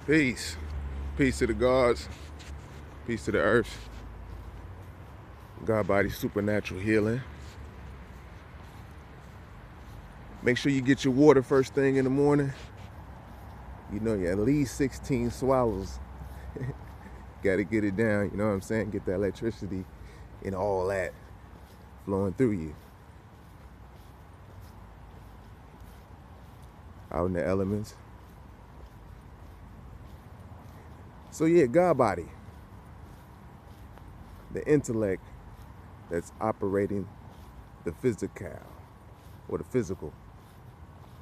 Peace. Peace to the gods. Peace to the earth. God body supernatural healing. Make sure you get your water first thing in the morning. You know, you at least 16 swallows. Got to get it down, you know what I'm saying? Get that electricity and all that flowing through you. Out in the elements. So yeah, God body. The intellect that's operating the physical, or the physical,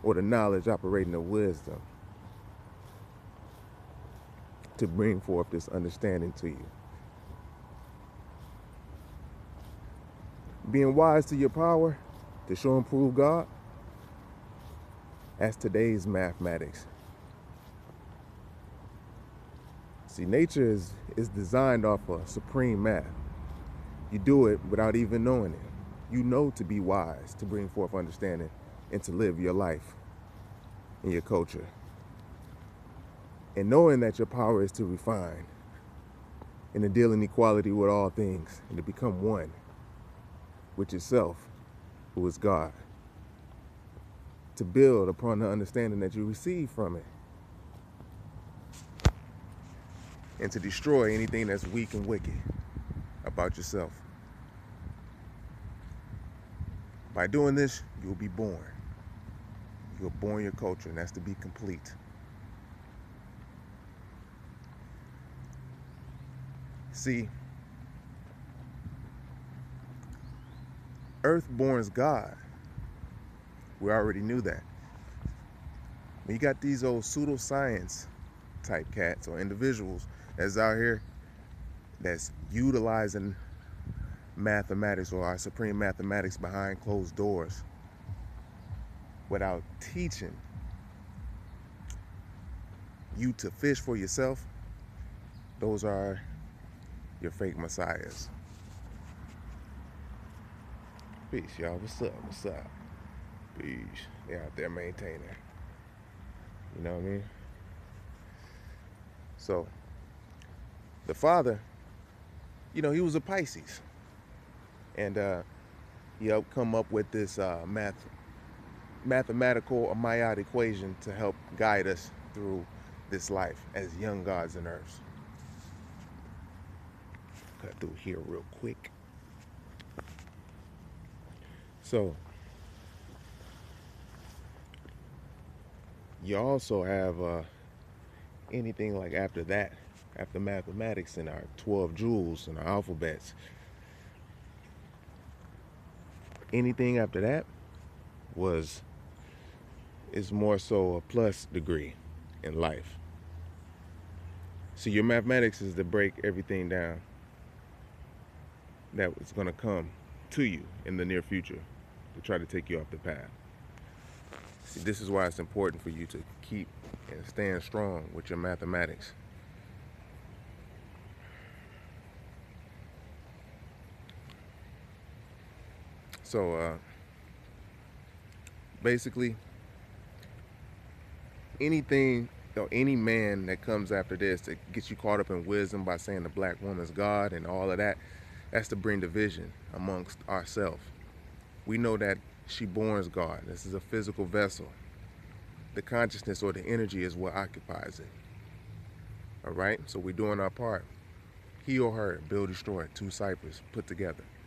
or the knowledge operating the wisdom to bring forth this understanding to you. Being wise to your power to show and prove God, that's today's mathematics. See, nature is designed off of supreme math. You do it without even knowing it. You know to be wise, to bring forth understanding, and to live your life and your culture. And knowing that your power is to refine and to deal in equality with all things and to become one with yourself, who is God. To build upon the understanding that you receive from it. And to destroy anything that's weak and wicked about yourself. By doing this, you'll be born. You'll born your culture, and that's to be complete. See, Earth borns God. We already knew that. When you got these old pseudoscience type cats or individuals that's out here that's utilizing mathematics or our supreme mathematics behind closed doors without teaching you to fish for yourself, those are your fake messiahs. Peace, y'all. What's up? What's up? Peace. They out there maintaining. You know what I mean? So, the father, you know, he was a Pisces. And he helped come up with this mathematical Maya equation to help guide us through this life as young gods and earths. Cut through here real quick. So, you also have anything like after that, after mathematics and our 12 jewels and our alphabets. Anything after that is more so a plus degree in life. So your mathematics is to break everything down that was going to come to you in the near future to try to take you off the path. See, this is why it's important for you to keep and stand strong with your mathematics. So basically, anything or any man that comes after this that gets you caught up in wisdom by saying the black woman's God and all of that, that's to bring division amongst ourselves. We know that she borns God. This is a physical vessel. The consciousness or the energy is what occupies it. All right? So we're doing our part. He or her, build, destroy, two ciphers put together.